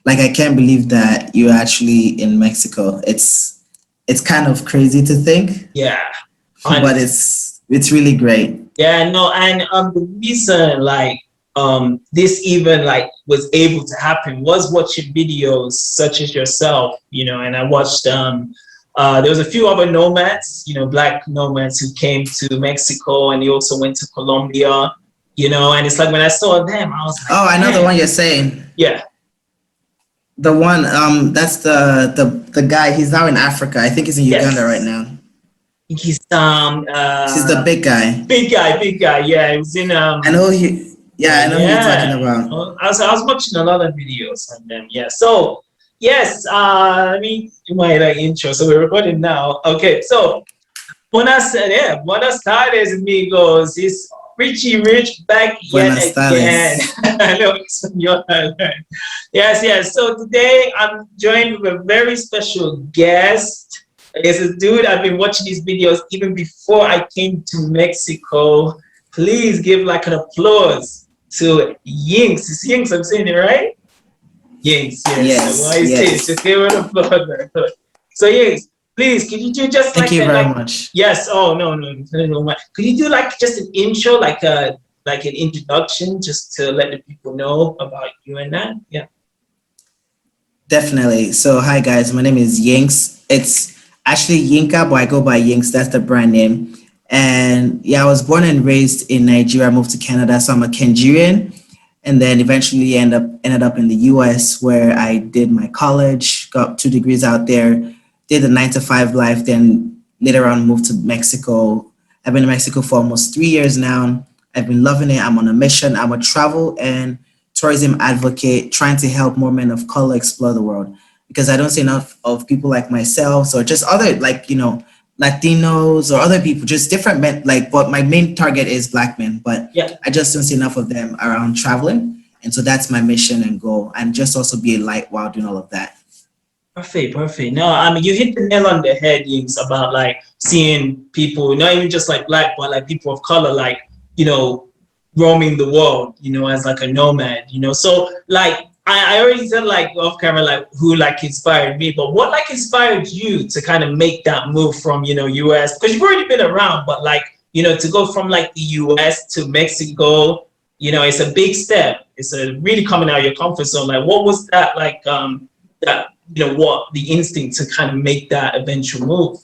Like I can't believe that you're actually in Mexico. It's kind of crazy to think, Yeah, but honestly. it's really great. Yeah, no, and the reason like this even like was able to happen was watching videos such as yourself, and I watched there was a few other nomads, black nomads who came to Mexico and they also went to Colombia, and it's like when I saw them, I was like, Oh, I know the man, one you're saying. yeah, The one, that's the guy. He's now in Africa. I think he's in Uganda right yes. now. He's He's the big guy. big guy, yeah. He was in I know he. Yeah, I know who you're talking yeah. about. I was watching a lot of videos on them. Yeah. So yes, I mean you might like intro. So we're recording now. Okay. So buenas tardes, amigos. It's Richie Rich back yet Buenas again. tardes. I know it's from your yes, yes. So today I'm joined with a very special guest. It's a dude I've been watching his videos even before I came to Mexico. Please give like an applause to YinkZz. It's YinkZz, I'm saying it right? YinkZz, yes. So why Yes, is this? Just yes. give an applause. So YinkZz, please, could you do just Thank like you a very like much. yes, oh no. Could you do like just an intro, like an introduction just to let the people know about you and that? Yeah. Definitely. So, hi guys, my name is YinkZz. It's actually Yinka, but I go by YinkZz. That's the brand name. And yeah, I was born and raised in Nigeria. I moved to Canada, so I'm a Nigerian. And then eventually ended up in the US where I did my college, got 2 degrees out there, did the 9 to 5 life, then later on moved to Mexico. I've been in Mexico for almost 3 years now. I've been loving it. I'm on a mission. I'm a travel and tourism advocate trying to help more men of color explore the world because I don't see enough of people like myself or just other like, Latinos or other people, just different men, like, but my main target is black men, but Yeah. I just don't see enough of them around traveling. And so that's my mission and goal. And just also be a light while doing all of that. Perfect, perfect. No, I mean you hit the nail on the head, Yinks, about like seeing people, not even just like black, but like people of color, like, roaming the world, as like a nomad, So like I already said like off camera, like who like inspired me, but what like inspired you to kind of make that move from, US? Because you've already been around, but like, to go from like the US to Mexico, it's a big step. It's a really coming out of your comfort zone. Like what was that like that what the instinct to kind of make that eventual move?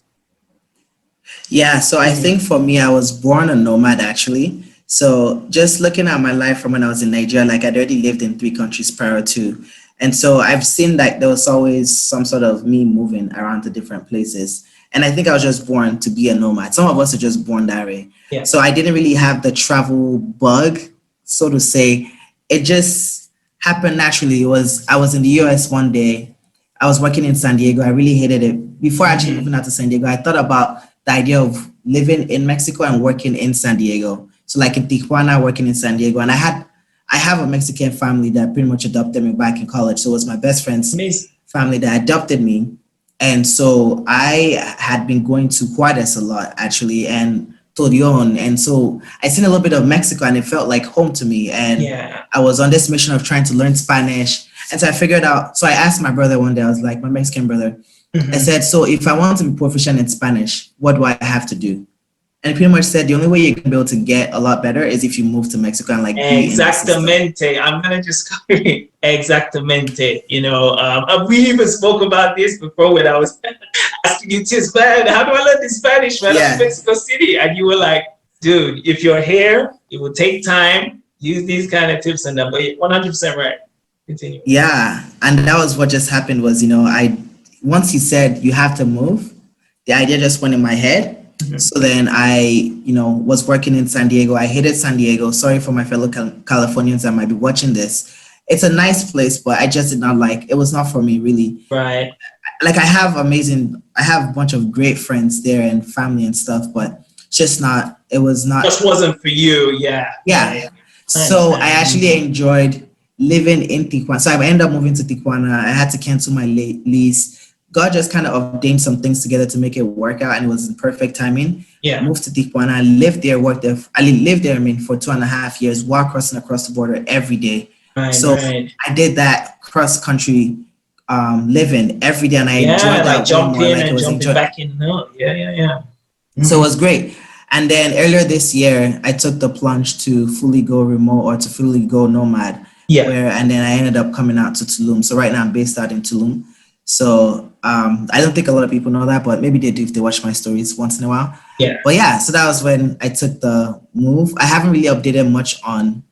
Yeah, so I think for me, I was born a nomad actually. So just looking at my life from when I was in Nigeria, like I'd already lived in 3 countries prior to. And so I've seen that there was always some sort of me moving around to different places. And I think I was just born to be a nomad. Some of us are just born that way. Yeah. So I didn't really have the travel bug, so to say. It just happened naturally. I was in the US one day. I was working in San Diego. I really hated it. Before actually moving out to San Diego, I thought about the idea of living in Mexico and working in San Diego. So like in Tijuana, working in San Diego. And I have a Mexican family that pretty much adopted me back in college. So it was my best friend's Amazing. family that adopted me. And so I had been going to Juarez a lot actually and Torreon. And so I seen a little bit of Mexico and it felt like home to me. And Yeah. I was on this mission of trying to learn Spanish. And so I figured out, so I asked my brother one day, I was like, my Mexican brother, I said, so if I want to be proficient in Spanish, what do I have to do? And he pretty much said the only way you can be able to get a lot better is if you move to Mexico and like be in the system. Exactamente. I'm gonna just call it exactamente. We even spoke about this before when I was asking you, Tis, man, how do I learn this Spanish, man? I'm in Mexico City, and you were like, dude, if you're here, it will take time. Use these kind of tips and that. But 100% right. Continue. Yeah, and that was what just happened was, once he said you have to move, the idea just went in my head. So then I, was working in San Diego. I hated San Diego. Sorry for my fellow Californians that might be watching this. It's a nice place, but I just did not like, it was not for me really. Right. Like I have a bunch of great friends there and family and stuff, but it was not. Just wasn't for you. Yeah. Yeah. So I actually enjoyed living in Tijuana. So I ended up moving to Tijuana. I had to cancel my lease. God just kind of ordained some things together to make it work out, and it was in perfect timing. Yeah. I moved to Tijuana. I lived there, worked there. I lived there, for 2.5 years, while crossing across the border every day. Right, so right. I did that cross country living every day, and I Yeah, enjoyed like that way more. jumping Like it and was jumping enjoy. back in. No, yeah, yeah, yeah. So it Mhm. was great. And then earlier this year, I took the plunge to fully go remote or to fully go nomad, Yeah, where and then I ended up coming out to Tulum. So right now I'm based out in Tulum. So I don't think a lot of people know that, but maybe they do if they watch my stories once in a while. yeah, But yeah, so that was when I took the move. I haven't really updated much on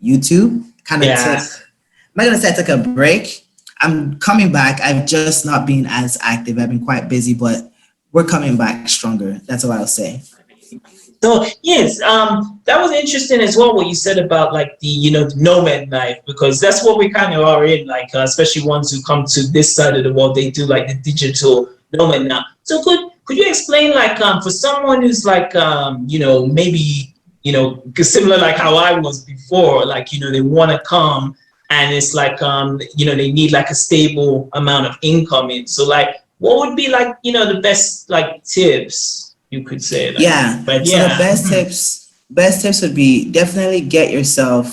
YouTube. Kind of took, yeah. I'm not gonna say I took a break. I'm coming back. I've just not been as active. I've been quite busy, but we're coming back stronger. That's all I'll say. So yes, that was interesting as well what you said about like the the nomad life, because that's what we kind of are in, like especially ones who come to this side of the world, they do like the digital nomad now. So could you explain like for someone who's like maybe similar like how I was before, like they want to come and it's like they need like a stable amount of income in. So like what would be like the best like tips you could say like, Yeah. but So the yeah. Mhm. best tips would be definitely get yourself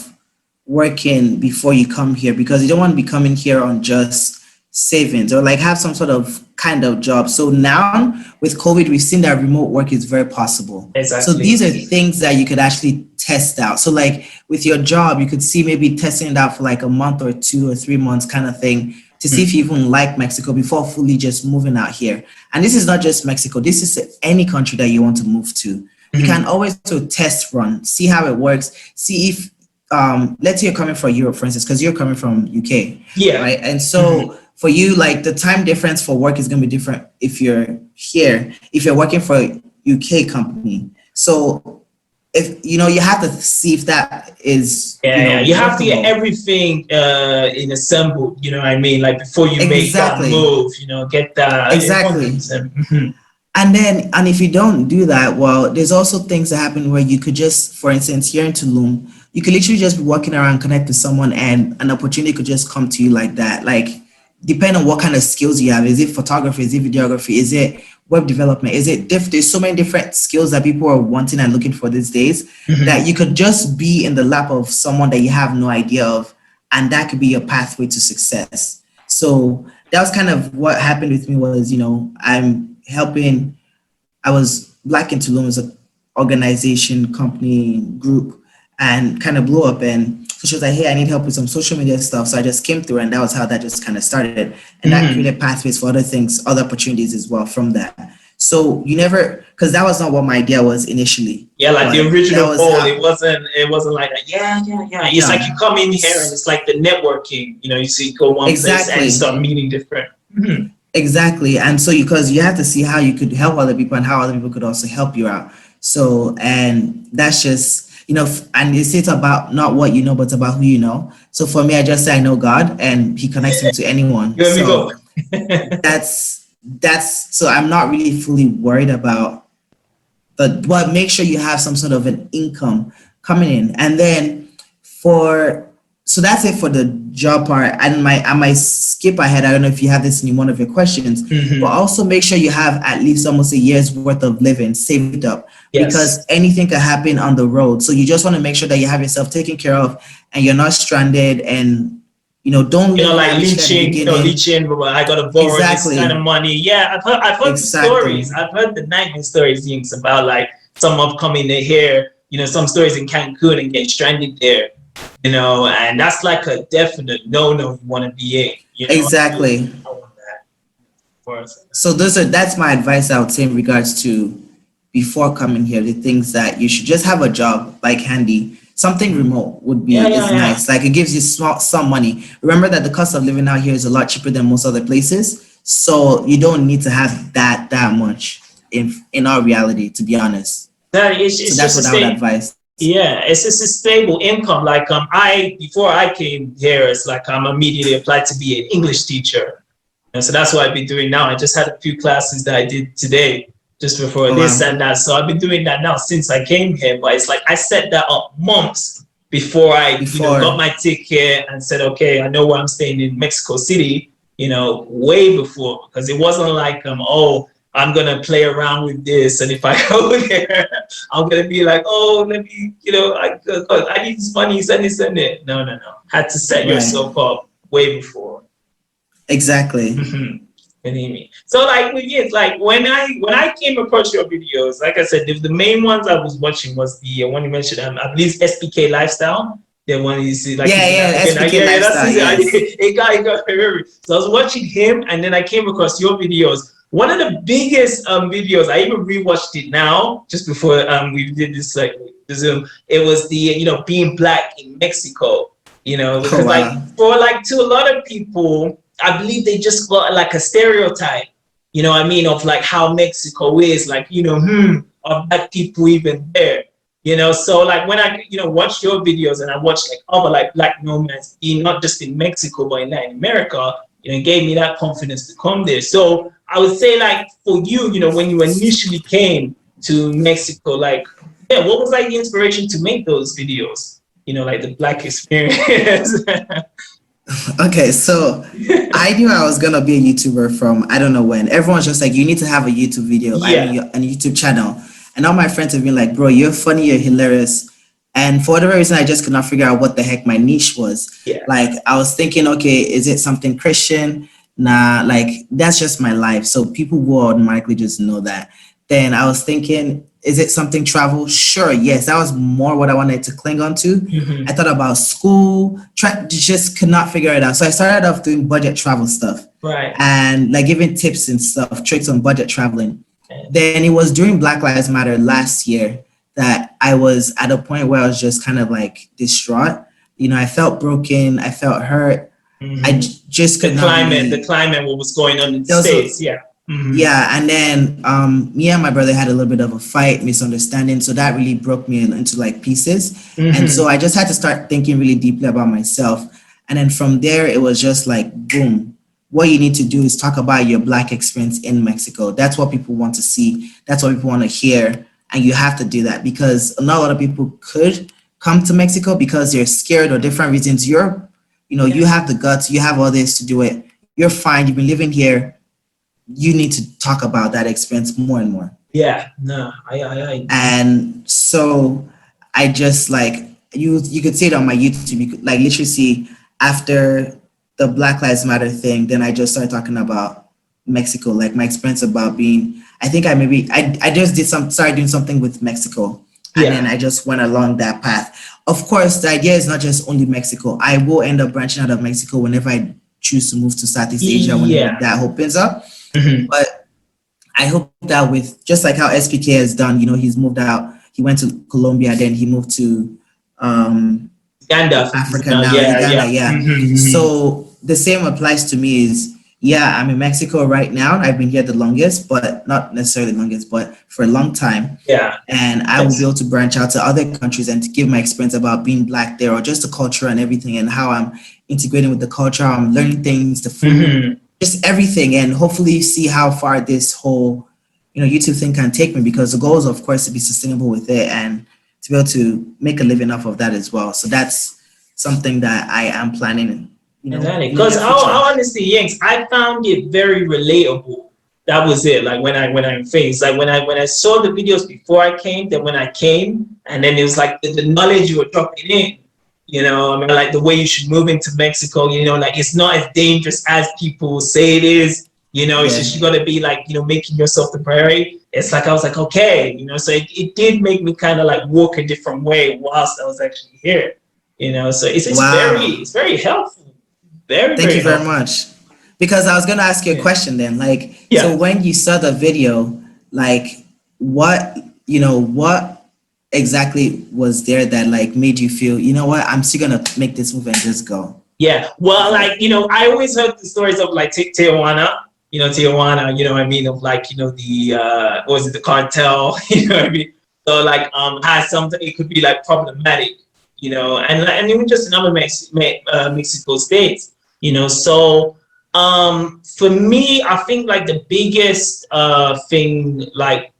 working before you come here, because you don't want to be coming here on just savings, or like have some sort of kind of job. So now with COVID, we've seen that remote work is very possible. So Exactly. these are things that you could actually test out. So like with your job, you could see maybe testing it out for like a month or 2 or 3 months kind of thing to see if you Mhm. even like Mexico before fully just moving out here. And this is not just Mexico. This is any country that you want to move to. You can Mhm. always do a test run, see how it works, see if let's say you're coming from Europe, for instance, because you're coming from UK, Yeah. right? And Mhm. so for you, like the time difference for work is going to be different if you're here, if you're working for a UK company. So if you have to see if that is Yeah, yeah. You have to get workable. everything in assembled, you know what I mean? Like before you make that Exactly. move, get that Exactly. 100%. Mhm. And if you don't do that, well, there's also things that happen where you could just, for instance, here in Tulum, you could literally just be walking around, connect to someone, and an opportunity could just come to you like that. Like, depending on what kind of skills you have. Is it photography? Is it videography? Is it web development? Is it there's so many different skills that people are wanting and looking for these days that Mhm. you could just be in the lap of someone that you have no idea of, and that could be your pathway to success. So that was kind of what happened with me was, I'm helping. I was Black in Tulum as an organization, company, group, and kind of blew up. And so she was like, hey, I need help with some social media stuff. So I just came through, and that was how that just kind of started. And that Mhm. created pathways for other things, other opportunities as well from that. So you never, because that was not what my idea was initially, Yeah, like the but that original was goal, how, it wasn't like that. Yeah, yeah, yeah. It's like you no. come in here and it's like the networking, you see, go one place and Exactly. start meeting different. Mhm. Exactly. And so because you have to see how you could help other people and how other people could also help you out. So, and that's just, and it's about not what you know, but about who you know. So for me, I just say I know God and he connects me to anyone. You let me go. So so I'm not really fully worried about, but make sure you have some sort of an income coming in. And then for so that's it for the job part. And I might skip ahead. I don't know if you have this in one of your questions, but Mhm. also make sure you have at least almost a year's worth of living saved up, because Yes. anything could happen on the road. So you just want to make sure that you have yourself taken care of and you're not stranded, and don't live Like lavishly at the beginning. leeching, but I gotta borrow this kind of Exactly. money. Yeah, I've heard the Exactly. stories. I've heard the nightmare stories, Yinks, about like some upcoming here, some stories in Cancun and get stranded there, and that's like a definite no you want to be in, Exactly. I want that, of course. So that's my advice I would say in regards to before coming here, the things that you should just have a job like handy. Something remote would Yeah, be yeah, is yeah. nice. Like it gives you some money. Remember that the cost of living out here is a lot cheaper than most other places. So you don't need to have that much in our reality, to be honest. That it's, So it's that's just a what I would state. advise. Yeah, it's just a stable income. Like I before I came here, it's like I'm immediately applied to be an English teacher. And so that's what I've been doing now. I just had a few classes that I did today just before Oh this wow. and that. So I've been doing that now since I came here. But it's like I set that up months before I, got Before. my ticket and said, okay, I know where I'm staying in Mexico City, way before. Because it wasn't like, oh, I'm gonna play around with this, and if I go there, I'm gonna be like, oh, let me, I need this money, send it, send it. No, no, no. Had to set Right. yourself up way before. Exactly. Believe me. So like with you, like when I came across your videos, like I said, the main ones I was watching was the one you mentioned, I believe SPK Lifestyle. The one you see, like Yeah, he's in yeah, Africa. SPK Yeah, that's lifestyle. his. Yes. It got. So I was watching him, and then I came across your videos. One of the biggest videos, I even rewatched it now just before we did this like the Zoom. It was the being black in Mexico. Oh Because like wow. for like to a lot of people, I believe they just got like a stereotype, what I mean, of like how Mexico is, like, are black people even there? So like when I, watched your videos and I watched like other like black nomads, not just in Mexico, but in Latin America, it gave me that confidence to come there. So I would say like for you, when you initially came to Mexico, like, yeah, what was like the inspiration to make those videos? Like the black experience. Okay, so I knew I was gonna be a YouTuber from I don't know when. Everyone's just like, you need to have a YouTube video, I Yeah. mean, a YouTube channel. And all my friends have been like, bro, you're funny, you're hilarious. And for whatever reason, I just could not figure out what the heck my niche was. Yeah. Like, I was thinking, okay, is it something Christian? Nah, like, that's just my life. So people will automatically just know that. Then I was thinking, is it something travel? Sure, yes. That was more what I wanted to cling on to. I thought about school, just could not figure it out. So I started off doing budget travel stuff Right. and like giving tips and stuff, tricks on budget traveling. Then it was during Black Lives Matter last year that I was at a point where I was just kind of like distraught. I felt broken, I felt hurt. Just The could not climate, really. what was going on in the There was States. Yeah. yeah, and then me and my brother had a little bit of a fight, misunderstanding. So that really broke me into like pieces. And so I just had to start thinking really deeply about myself. And then from there, it was just like, boom, what you need to do is talk about your Black experience in Mexico. That's what people want to see. That's what people want to hear. And you have to do that because not a lot of people could come to Mexico because they're scared or different reasons. You have the guts, you have all this to do it. You're fine. You've been living here. You need to talk about that experience more and more. Yeah, no, I. And so I just like you could see it on my YouTube. You could like literally see after the Black Lives Matter thing, then I just started talking about Mexico, like my experience about being. I think I just started doing something with Mexico, and then I just went along that path. Of course, the idea is not just only Mexico. I will end up branching out of Mexico whenever I choose to move to Southeast Asia, whenever that opens up. But I hope that with just like how SPK has done, he's moved out. He went to Colombia, then he moved to Uganda, Africa now, Uganda, yeah. So the same applies to me is, yeah, I'm in Mexico right now. I've been here the longest, but not necessarily the longest, but for a long time. Yeah. And I will be able to branch out to other countries and to give my experience about being Black there or just the culture and everything and how I'm integrating with the culture. I'm learning things, the food, just everything, and hopefully see how far this whole YouTube thing can take me, because the goal is of course to be sustainable with it and to be able to make a living off of that as well. So that's something that I am planning. Because honestly, Yinks, I found it very relatable. That was it. Like when I faced, like when I saw the videos before I came, then when I came, and then it was like the knowledge you were dropping in. I mean, like the way you should move into Mexico, like it's not as dangerous as people say it is. It's just you got to be like, making yourself the priority. It's like I was like, okay, so it did make me kind of like walk a different way whilst I was actually here. So it's very helpful. Thank you very much. Because I was going to ask you a question then, like, so when you saw the video, like what exactly was there that like made you feel, you know what, I'm still gonna make this move and just go? Yeah, well, like, I always heard the stories of like Tijuana, Tijuana, what I mean, of like, the what was it, the cartel, what I mean? So like has something, it could be like problematic, and even just in other Mexico states, so for me, I think like the biggest thing like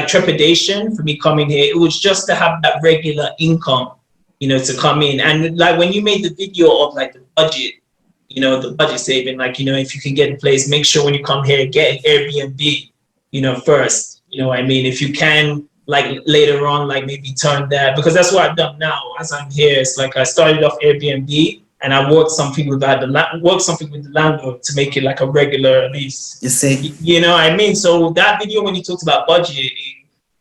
trepidation for me coming here, it was just to have that regular income, to come in. And like when you made the video of like the budget, the budget saving, like, if you can get in place, make sure when you come here, get an Airbnb, first, what I mean, if you can, like later on, like maybe turn that, because that's what I've done now as I'm here. It's like I started off Airbnb, and I worked something with that, something with the landlord to make it like a regular lease. You see? You know what I mean? So that video, when you talked about budget, it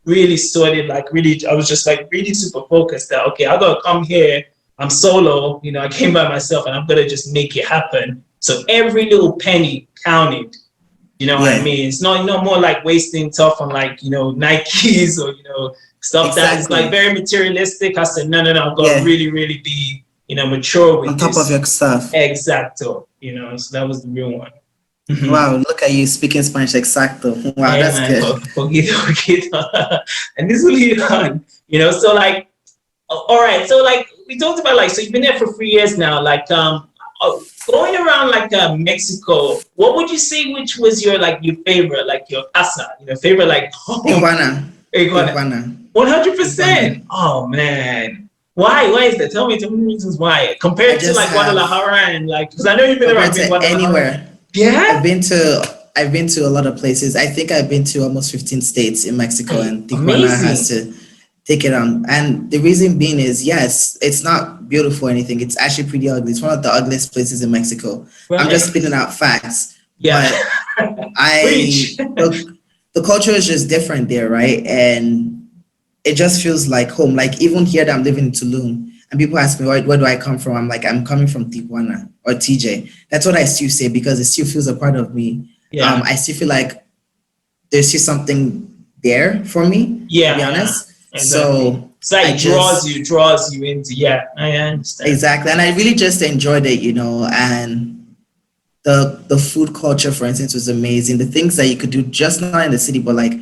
really started like really, I was just like really super focused that, okay, I gotta come here. I'm solo, you know, I came by myself and I'm gonna just make it happen. So every little penny counted. You know what I mean? It's not more like wasting stuff on like, you know, Nikes or, you know, stuff that is like very materialistic. I said, no, I've got to really, really be, you know, mature with on top of your stuff. Exacto. You know, so that was the real one. Wow, look at you speaking Spanish exacto. Wow, Yeah, that's man, good. poquito. And this will lead on, you know, so like, all right. So like we talked about like, so you've been there for 3 years now, like, going around like Mexico, what would you say which was your like your favorite, like your casa, you know, favorite like Iguana. 100%. Oh man. Why is that? Tell me reasons why. Compared to like Guadalajara and like, because I know you've been around anywhere. Yeah. I've been to a lot of places. I think I've been to almost 15 states in Mexico, and Tijuana has to take it on. And the reason being is, yes, it's not beautiful or anything. It's actually pretty ugly. It's one of the ugliest places in Mexico. Right. I'm just spitting out facts. Yeah. But the culture is just different there, right? And it just feels like home. Like even here that I'm living in Tulum, and people ask me, where do I come from? I'm like, I'm coming from Tijuana or TJ. That's what I still say because it still feels a part of me. Yeah. I still feel like there's still something there for me, to be honest. Exactly. So it's like it draws you into, I understand. Exactly. And I really just enjoyed it, you know, and the food culture, for instance, was amazing. The things that you could do just not in the city, but like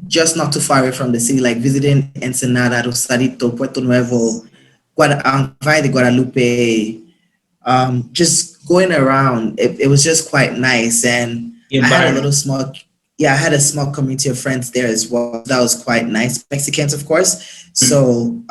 just not too far away from the city, like visiting Ensenada, Rosarito, Puerto Nuevo, Valle de Guadalupe, just going around. It was just quite nice. And I had I had a small community of friends there as well. That was quite nice. Mexicans, of course. So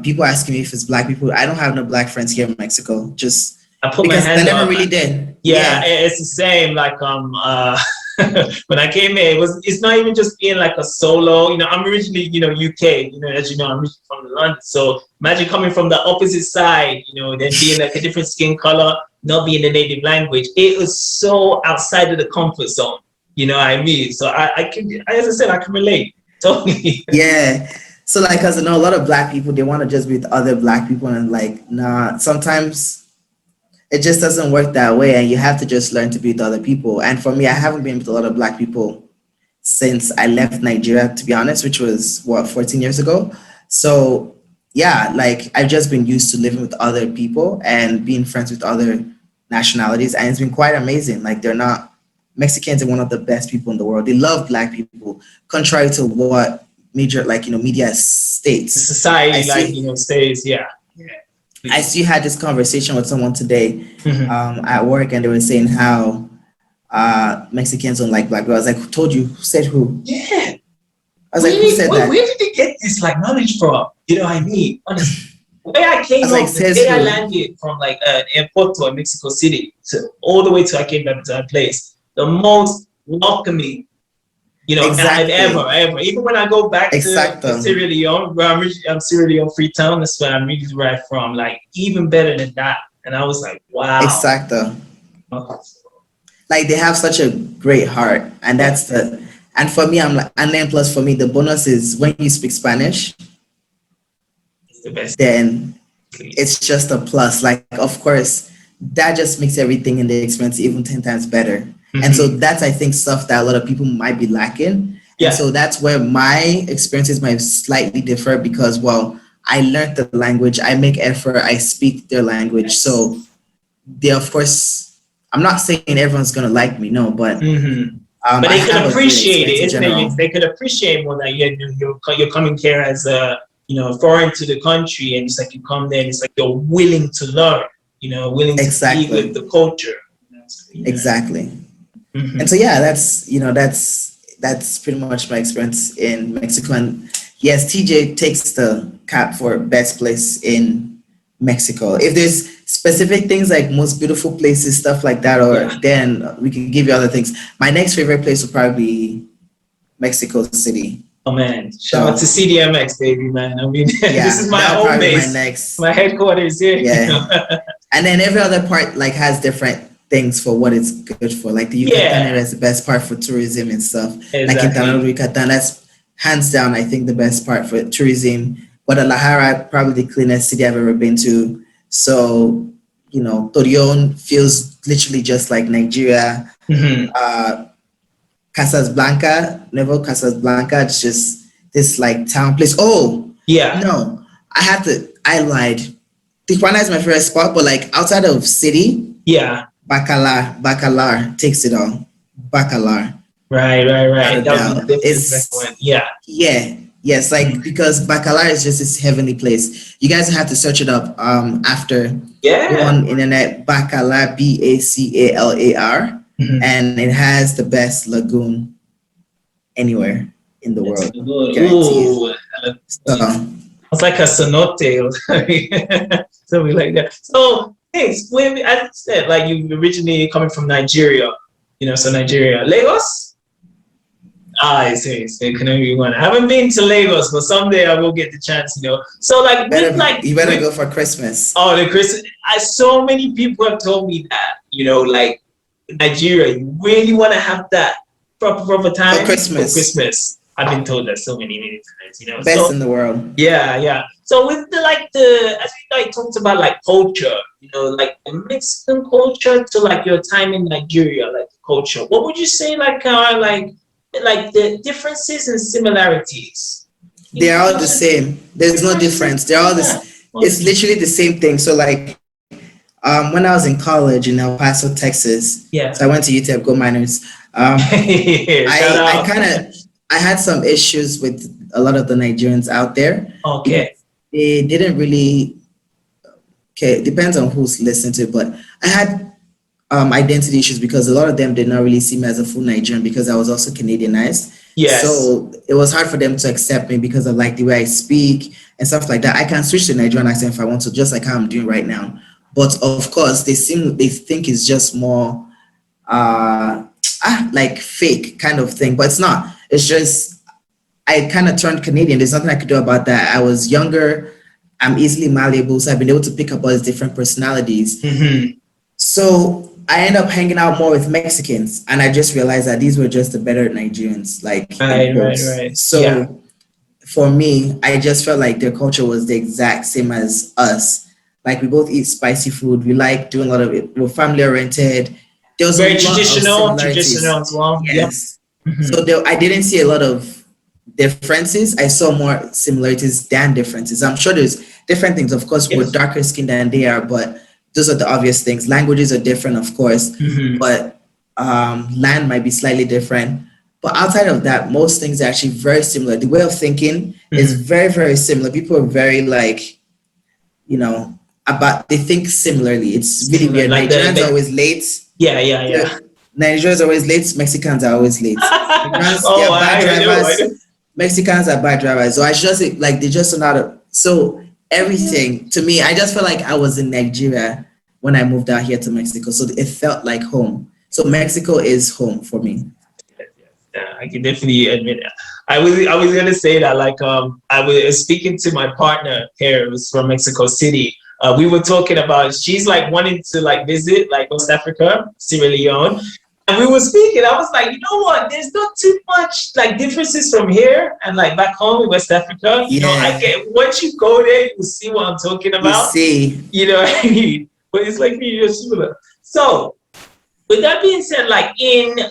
people asking me if it's Black people. I don't have no Black friends here in Mexico. Just I put my hand they never really did. Yeah, it's the same. Like when I came here, it's not even just being like a solo. You know, I'm originally, you know, UK. You know, as you know, I'm originally from London. So imagine coming from the opposite side. You know, then being like a different skin color, not being the native language. It was so outside of the comfort zone. You know what I mean? So I can, as I said, I can relate totally. Yeah. So like, cause I know a lot of Black people, they want to just be with other Black people, and like, nah. Sometimes it just doesn't work that way, and you have to just learn to be with other people. And for me, I haven't been with a lot of Black people since I left Nigeria, to be honest, which was 14 years ago. So yeah, like I've just been used to living with other people and being friends with other nationalities, and it's been quite amazing. Like Mexicans are one of the best people in the world. They love Black people, contrary to what major, like, you know, media states. Society, says, yeah. I still had this conversation with someone today at work, and they were saying how Mexicans don't like Black girls. I was like, who told you? Who said who? Yeah. I was like, who said that? Where did they get this like knowledge from? You know what I mean? Honestly. Where I came from, the day I landed from like an airport to Mexico City, all the way to I came back to that place, the most welcoming, you know, I've ever. Even when I go back to Sierra Leone, where I'm Sierra Leone, Freetown, that's where I'm really right from. Like even better than that. And I was like, wow. Exacto. Like they have such a great heart, and that's and for me, I'm like, and then plus for me, the bonus is when you speak Spanish, it's the best. Then it's just a plus. Like, of course, that just makes everything in the experience even 10 times better. And so that's, I think, stuff that a lot of people might be lacking. And so that's where my experiences might slightly differ because, well, I learned the language, I make effort, I speak their language. So they, of course, I'm not saying everyone's going to like me, no, but but they can appreciate it, isn't it? They could appreciate more that you're coming here as a, you know, foreign to the country, and it's like you come there and it's like you're willing to learn, you know, willing to be with the culture. Exactly. And so yeah, that's, you know, that's pretty much my experience in Mexico. And yes, TJ takes the cap for best place in Mexico. If there's specific things like most beautiful places, stuff like that, or then we can give you other things. My next favorite place would probably be Mexico City. Oh man, shout out to CDMX, baby, man. I mean, this is my home base, my headquarters here. Yeah. And then every other part like has different things for what it's good for. Like the Yucatan area Yeah, is the best part for tourism and stuff. Like in Tanado exactly. Yucatan, that's hands down, I think the best part for tourism. Guadalajara, probably the cleanest city I've ever been to. So, Torreon feels literally just like Nigeria. Hmm. Uh, Casas Blanca, Nuevo Casas Blanca, it's just this like town place. Oh, Yeah, no, I lied. Tijuana is my favorite spot, but like outside of city, yeah. Bacalar takes it all. Bacalar, without Right. a That would be doubt. definitely recommend. It's Yeah. yeah, yes, like because Bacalar is just this heavenly place. You guys have to search it up after. Go Yeah. on internet, Bacalar, Bacalar, Mhm. and it has the best lagoon anywhere in the That's world. so good. Guarantee you. Ooh, So it's like a cenote or something like that. So, thanks. When, as I said, like you originally coming from Nigeria, so Nigeria, Lagos. Ah, I see. So Canary one. I haven't been to Lagos, but someday I will get the chance. So, like with you better with go for Christmas. oh the Christmas, so many people have told me that like Nigeria, you really want to have that proper For time for Christmas. Christmas. I've been told that so many times. Best So in the world. yeah. So with the as we like talked about like culture, like the Mexican culture to like your time in Nigeria, like the culture. What would you say like are like the differences and similarities? You They're can all the mention same. There's no difference. differences. They're all Yeah. this. It's literally the same thing. So like when I was in college in El Paso, Texas, Yeah. so I went to UTEP Go Miners. Shout I out. kind of I had some issues with a lot of the Nigerians out there because Okay. they didn't really. Okay, it depends on who's listening to it, but I had identity issues because a lot of them did not really see me as a full Nigerian because I was also Canadianized. Yes. So it was hard for them to accept me because of like the way I speak and stuff like that. I can switch to Nigerian accent if I want to, just like how I'm doing right now. But of course, they think it's just more like fake kind of thing, but it's not. It's just I kind of turned Canadian. There's nothing I could do about that. I was younger. I'm easily malleable, so I've been able to pick up all these different personalities. Hmm. So I end up hanging out more with Mexicans, and I just realized that these were just the better Nigerians, like in quotes. Right. Yeah. So for me, I just felt like their culture was the exact same as us. Like we both eat spicy food. We like doing a lot of it. We're family oriented. There was a Very lot of traditional similarities. as well. Yep. Yes. Hmm. So I didn't see a lot of differences. I saw more similarities than differences. I'm sure there's different things. Of course, we're Yes. darker skinned than they are, but those are the obvious things. Languages are different, of course, Hmm. but land might be slightly different. But outside of that, most things are actually very similar. The way of thinking is Hmm. very, very similar. People are very like, they think similarly. It's really Similar, weird. like Nigerians are always late. yeah. Nigerians are always late. Mexicans are always late. Nigerians, they Oh, are bad I know. drivers. Mexicans are bad drivers. So I just like they just know how to. So everything to me, I just felt like I was in Nigeria when I moved out here to Mexico. So it felt like home. So Mexico is home for me. Yeah, I can definitely admit that. I was gonna say that like I was speaking to my partner here, it was from Mexico City. We were talking about she's like wanting to like visit like West Africa, Sierra Leone. And we were speaking, I was like, you know what? There's not too much like differences from here and like back home in West Africa. I Yeah, get once you go there, you see what I'm talking you about. see. You know what I mean? But it's like you're similar. So with that being said, like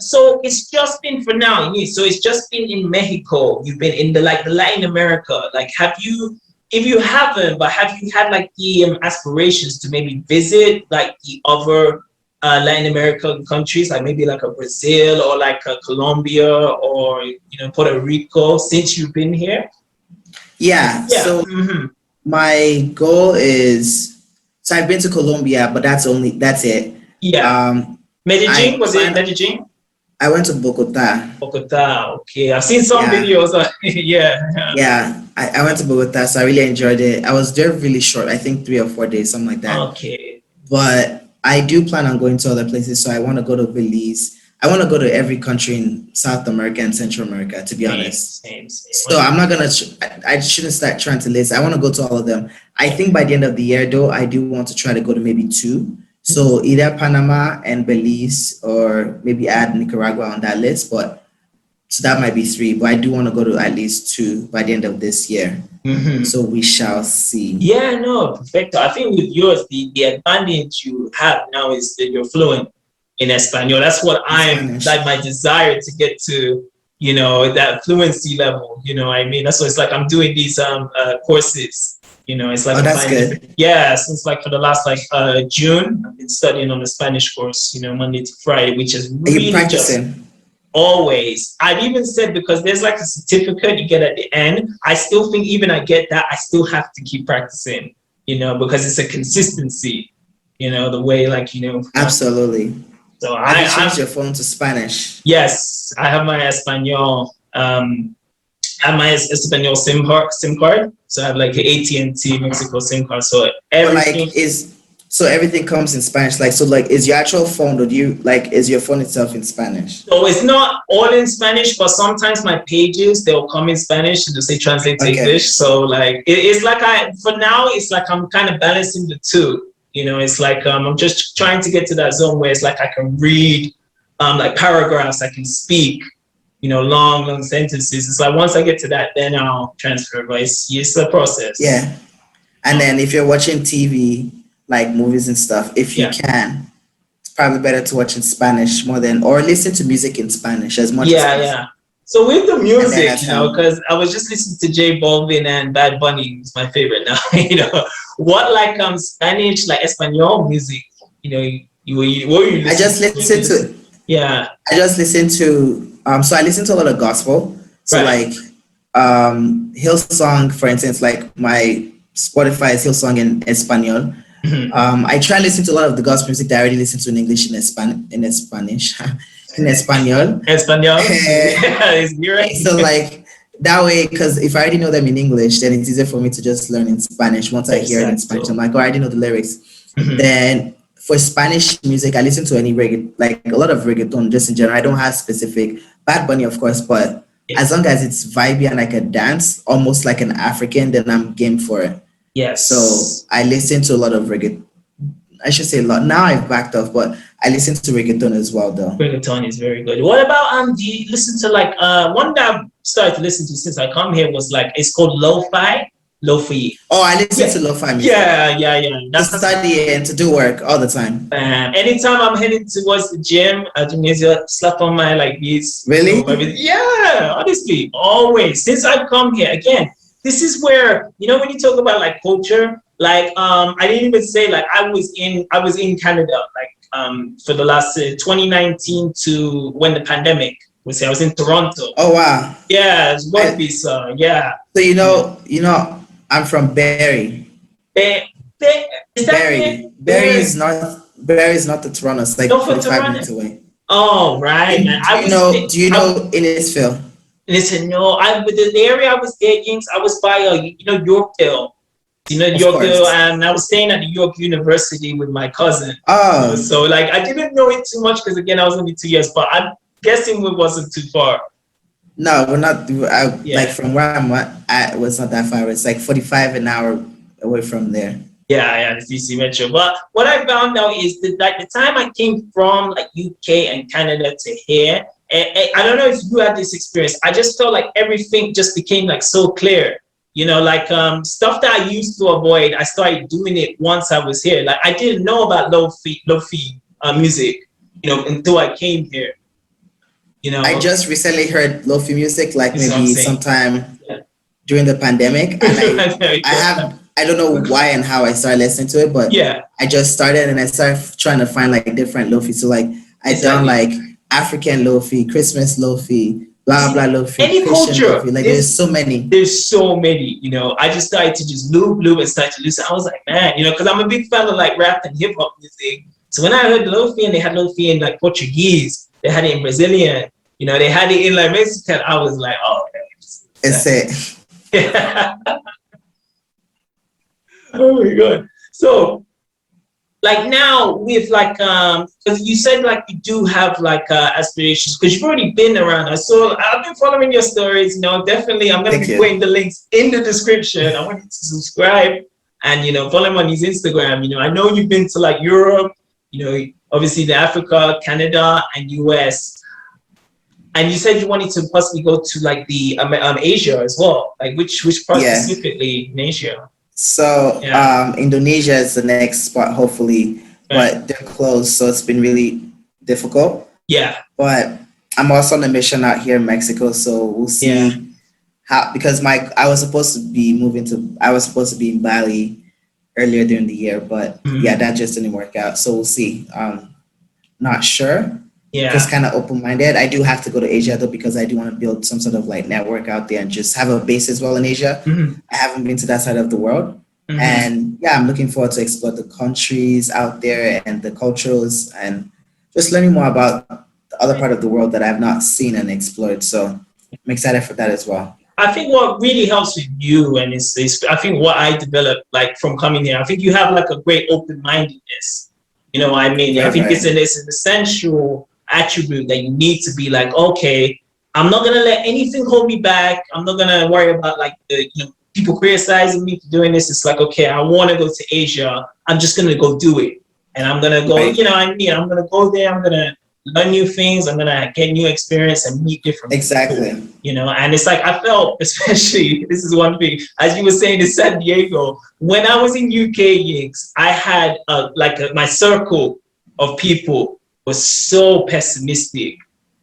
so it's just been for now, so it's just been in Mexico. You've been in the Latin America. Like, have you, if you haven't, but have you had like the aspirations to maybe visit like the other Latin American countries, like maybe like a Brazil or like a Colombia or Puerto Rico since you've been here? Yeah. Yeah. So my goal is so I've been to Colombia, but that's it. Yeah. Um, Medellin, I was it plan. Medellin? I went to Bogota. Bogota. Okay, I've seen some Yeah. videos. Yeah. Yeah, I went to Bogota, so I really enjoyed it. I was there really short, I think 3 or 4 days, something like that. Okay. But I do plan on going to other places. So I want to go to Belize. I want to go to every country in South America and Central America, to be honest. Same. So I'm not gonna. I shouldn't start trying to list. I want to go to all of them. I think by the end of the year, though, I do want to try to go to maybe two. So either Panama and Belize, or maybe add Nicaragua on that list. But so that might be three. But I do want to go to at least two by the end of this year. So we shall see. Yeah, no, perfecto. I think with yours, the advantage you have now is that you're fluent in Espanol. That's what I'm like, my desire to get to, you know, that fluency level. You know what I mean? That's what it's like. I'm doing these courses. You know, it's like, oh, that's good. Yeah, since like for the last like June, I've been studying on the Spanish course. You know, Monday to Friday, which is really Are you practicing? Always. I've even said, because there's like a certificate you get at the end, I still think even I get that, I still have to keep practicing, you know, because it's a consistency, you know, the way like, you know. Absolutely. So have you changed your phone to Spanish? Yes, I have my Espanol, SIM card. So I have like an AT&T Mexico SIM card. So everything So everything comes in Spanish. Like, so like, is your actual phone, or do you like, is your phone itself in Spanish? So it's not all in Spanish, but sometimes my pages, they'll come in Spanish and just say translate to English. So like, it's like for now, it's like I'm kind of balancing the two. You know, it's like I'm just trying to get to that zone where it's like I can read like paragraphs, I can speak, you know, long sentences. It's like once I get to that, then I'll transfer. But it's a process. Yeah. And then if you're watching TV, like movies and stuff, if you can, it's probably better to watch in Spanish more than, or listen to music in Spanish as much as possible. Yeah. So with the music, you know, because I was just listening to J Balvin and Bad Bunny, who's my favorite now. You know, what like Spanish, like Espanol music, you know, what you listen I just listened to. Yeah. I just listened to so I listen to a lot of gospel. So like Hillsong, for instance, like my Spotify is Hillsong in Espanol. I try to listen to a lot of the gospel music that I already listen to in English, in Spanish, in Espanol. So like that way, because if I already know them in English, then it's easier for me to just learn in Spanish. Once I hear it in Spanish, I'm like, oh, I already know the lyrics. Then for Spanish music, I listen to any like a lot of reggaeton, just in general. I don't have specific. Bad Bunny, of course, but as long as it's vibey and like a dance, almost like an African, then I'm game for it. Yes. So I listen to a lot of reggaeton. I should say a lot. Now I've backed off, but I listen to reggaeton as well, though. Reggaeton is very good. What about do you listen to like one that I've started to listen to since I come here was like, it's called lo-fi. Oh, I listen to lo-fi music. Yeah. That's to study and to do work all the time. Anytime I'm heading towards the gym, Tunisia, slap on my like these. Really? Yeah, honestly, always. Since I've come here, again, this is where, you know, when you talk about like culture, like I didn't even say like I was in Canada like for the last 2019 to when the pandemic was here. I was in Toronto. Oh wow. Yeah, it's work visa. Yeah. So you know, I'm from Barrie. Barrie is not the Toronto. It's like 45 minutes away. Oh right. Do you know Innisfil? Listen, no, the area I was there, YinkZz, I was by Yorkdale. You know, Yorkdale, and I was staying at the York University with my cousin. Oh. So like I didn't know it too much because again I was only 2 years, but I'm guessing it wasn't too far. No, we're not. Like from where I'm at, it was not that far. It's like 45 an hour away from there. Yeah, the DC Metro. But what I found out is that like the time I came from like UK and Canada to here, I don't know if you had this experience. I just felt like everything just became like so clear. You know, like stuff that I used to avoid, I started doing it once I was here. Like I didn't know about lo-fi music, you know, until I came here. You know, I just recently heard lo-fi music, like maybe sometime during the pandemic, and I don't know why and how I started listening to it, but I just started and I started trying to find like different lo-fi. So like I done like African lo-fi, Christmas lo-fi, blah blah lo-fi, any Christian culture. Lo-fi. Like there's so many. There's so many. You know, I just started to just loop and start to listen. I was like, man, you know, because I'm a big fan of like rap and hip hop music. So when I heard lo-fi and they had lo-fi in like Portuguese, they had it in Brazilian, you know, they had it in like Mexican, I was like, oh, okay. It's it. Oh my god. So like now with like because you said like you do have like aspirations because you've already been around. I've been following your stories, you know. Definitely I'm gonna Thank be you. putting the links in the description. I want you to subscribe and you know follow him on his Instagram. You know, I know you've been to like Europe, you know, obviously the Africa, Canada, and US. And you said you wanted to possibly go to like the Asia as well. Like which part Yeah. specifically in Asia? So Yeah. Indonesia is the next spot, hopefully, Right. but they're closed, so it's been really difficult. Yeah. But I'm also on a mission out here in Mexico, so we'll Yeah. see how, because I was supposed to be in Bali earlier during the year, but yeah, Mhm. that just didn't work out. So we'll see. Not sure. Just Yeah. kind of open minded. I do have to go to Asia though because I do want to build some sort of like network out there and just have a base as well in Asia. Mhm. I haven't been to that side of the world. Mhm. And yeah, I'm looking forward to explore the countries out there and the cultures and just learning more about the other part of the world that I've not seen and explored. So I'm excited for that as well. I think what really helps with you and is I think what I developed like from coming here, I think you have like a great open mindedness. You know what I mean? I Right, think right. it's an essential attribute that you need to be like, okay, I'm not gonna let anything hold me back. I'm not gonna worry about like the you know people criticizing me for doing this. It's like, okay, I wanna go to Asia. I'm just gonna go do it. And I'm gonna go, Right. you know, I mean, I'm gonna go there, I'm gonna learn new things, I'm gonna get new experience and meet different people, Exactly. you know. And it's like I felt, especially this is one thing, as you were saying in San Diego, when I was in UK, Yinks, I had my circle of people was so pessimistic.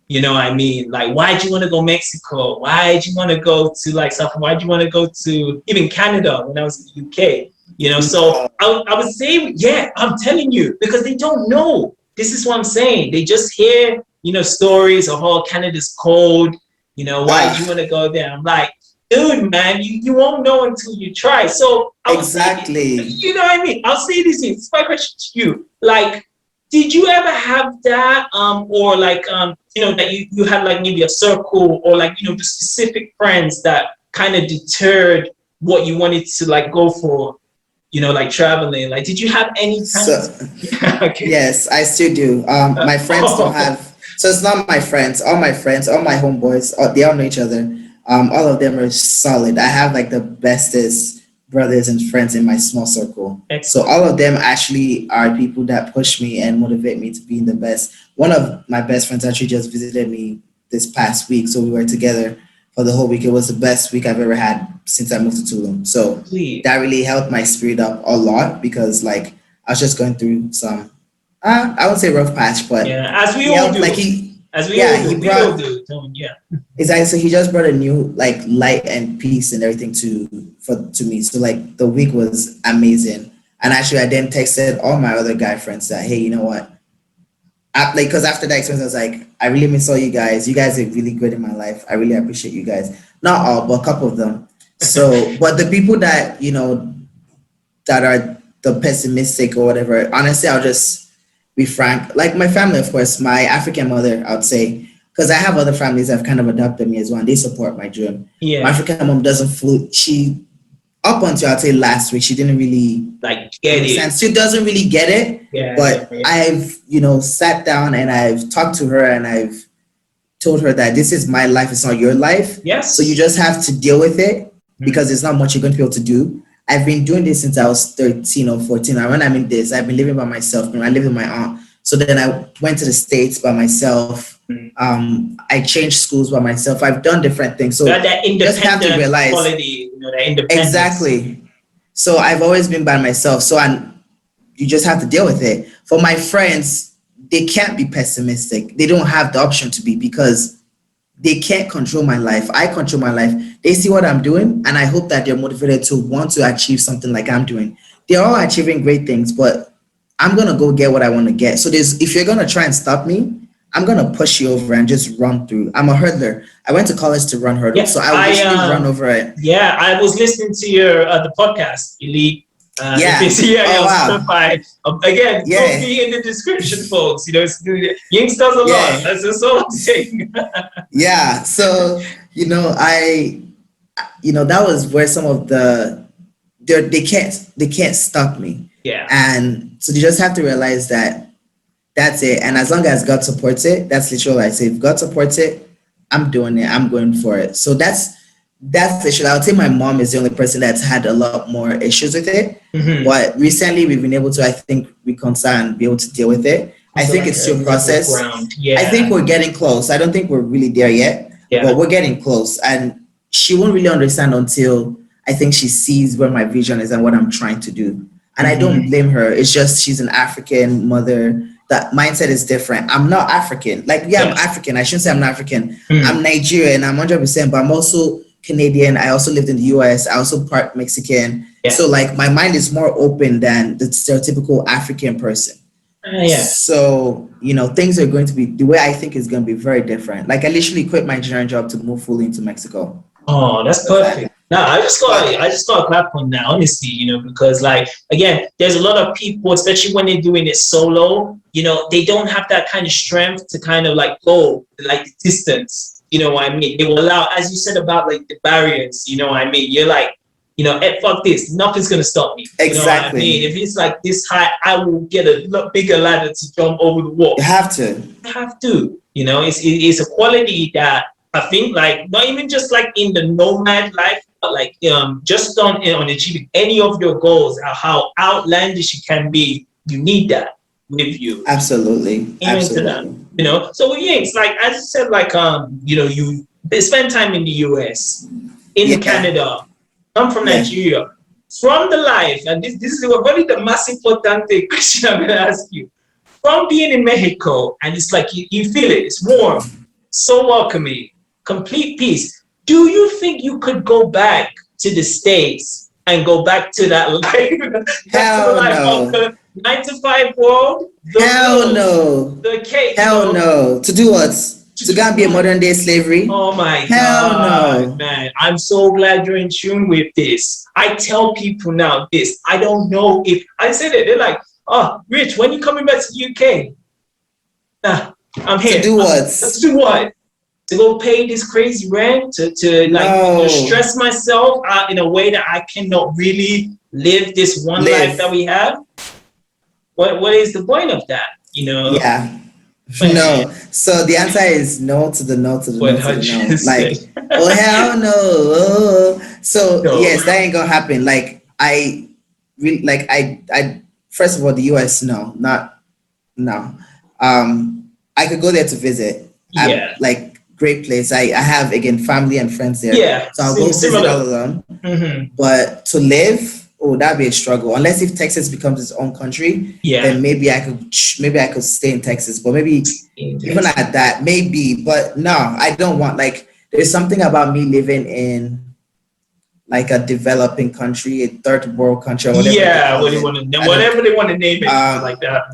You know what I mean? Like, why'd you want to go Mexico? Why'd you want to go to like South? Why'd you want to go to even Canada when I was in the UK? You know, so I would say, yeah, I'm telling you, because they don't know. This is what I'm saying. They just hear, you know, stories of how Canada's cold. You know, why do you want Ah, to go there? I'm like, dude, man, you won't know until you try. So I would say, exactly. you know what I mean? I'll say this here. It's my question to you. Like, did you ever have that, or like, you know, that you had like maybe a circle or like, you know, the specific friends that kind of deterred what you wanted to like go for, you know, like traveling? Like, did you have any kind So of, yeah, okay. yes, I still do. My friends don't Oh, have, so it's not my friends. All my friends, all my homeboys, they all know each other. All of them are solid. I have like the bestest brothers and friends in my small circle. So excellent. all of them actually are people that push me and motivate me to be the best. One of my best friends actually just visited me this past week, so we were together for the whole week. It was the best week I've ever had since I moved to Tulum. So Please. that really helped my spirit up a lot because like I was just going through some I would say rough patch, but Yeah, as we he all helped like do. he As we yeah, all he do. We all brought do. Don't, yeah. exactly, so he just brought a new like light and peace and everything to me. So like the week was amazing. And actually I then texted all my other guy friends that, hey, you know what? Like because after that experience I was like, I really miss all you guys. You guys are really good in my life. I really appreciate you guys. Not all, but a couple of them. So but the people that, you know, that are the pessimistic or whatever, honestly, I'll just be frank. Like my family, of course, my African mother, I would say, because I have other families that have kind of adopted me as well, and they support my dream. My Yeah, African mom doesn't float. She, up until I'd say last week, she didn't really like get it. understand. She doesn't really get it. Yeah, yeah, But yeah. I've, you know, sat down and I've talked to her and I've told her that this is my life, it's not your life. So you Yes. just have to deal with it because Mm. there's not much you're going to be able to do. I've been doing this since I was 13 or 14. And when I'm in this, I've been living by myself. I live with my aunt. So then I went to the States by myself. Mm. I changed schools by myself. I've done different things. That So that you just have to independent realize quality, you know, that independence. exactly. So I've always been by myself. So you just have to deal with it. For my friends, they can't be pessimistic. They don't have the option to be because they can't control my life. I control my life. They see what I'm doing, and I hope that they're motivated to want to achieve something like I'm doing. They're all achieving great things, but I'm gonna go get what I want to get. So there's if you're gonna try and stop me, I'm gonna push you over and just run through. I'm a hurdler. I went to college to run hurdles, Yeah, so I would literally run over it. yeah, I was listening to your the podcast, Elite. If Yeah. it's yeah, Oh on wow. Spotify. Again, will Yeah. be in the description, folks. You know, Yinks does a lot. Yeah. That's all I'm saying. Yeah. So that was where some of they can't stop me. Yeah. And So you just have to realize that that's it. And as long as God supports it, that's literally what I say. If God supports it, I'm doing it. I'm going for it. So that's the issue. I would say my mom is the only person that's had a lot more issues with it. But recently we've been able to, I think, reconcile and be able to deal with it. I So think like it's a still a middle process. ground. I think Yeah. we're getting close. I don't think we're really there yet, Yeah. but we're getting close. And she won't really understand until I think she sees where my vision is and what I'm trying to do. And I don't blame her. It's just she's an African mother. That mindset is different. I'm not African. Like, yeah, I'm Yes. African. I shouldn't say I'm not African. I'm Nigerian. I'm 100%, but I'm also Canadian. I also lived in the US. I also part Mexican. Yeah. So like my mind is more open than the stereotypical African person. Yeah. So, things are going to be the way I think is going to be very different. Like I literally quit my Nigerian job to move fully into Mexico. Oh, that's perfect. Now, I just got to clap on that, honestly, because like, again, there's a lot of people, especially when they're doing it solo, they don't have that kind of strength to kind of like go like the distance, you know what I mean? They will allow, as you said about like the barriers, you know what I mean? You're like, fuck this, nothing's going to stop me. Exactly. You know what I mean? If it's like this high, I will get a bigger ladder to jump over the wall. You have to. You have to, it's a quality that I think, like, not even just like in the nomad life, but like just on achieving any of your goals, how outlandish it can be, you need that with you. Absolutely. Absolutely. That, so yeah, it's like, as you said, like you spend time in the US, in Canada, I'm from Nigeria. From the life, and this is probably the most important question I'm gonna ask you. From being in Mexico, and it's like you feel it, it's warm, so welcoming, complete peace. Do you think you could go back to the States and go back to that life? Hell of the 9-to-5 world? Hell no. The cake. Hell no. To do what? To go and be a modern day slavery? Oh my Hell God, no. man. I'm so glad you're in tune with this. I tell people now this. I don't know if I said it. They're like, oh, Rich, when you coming back to the UK? Nah, I'm here. To do what? To do what? To go pay this crazy rent, to like stress myself out in a way that I cannot really live this one life that we have. What is the point of that? Yeah. No. So the answer is no to the no to the no to the no. Like, oh hell no. Oh. So no. Yes, that ain't gonna happen. Like I really like I first of all the US, no. I could go there to visit. Yeah. Like great place. I have again family and friends there. Yeah. So I'll go visit all of them. But to live, that'd be a struggle. Unless if Texas becomes its own country, then maybe I could stay in Texas. But maybe even at that, maybe. But no, I don't want, like, there's something about me living in like a developing country, a third world country, or whatever. Yeah, whatever they want to name it, like that.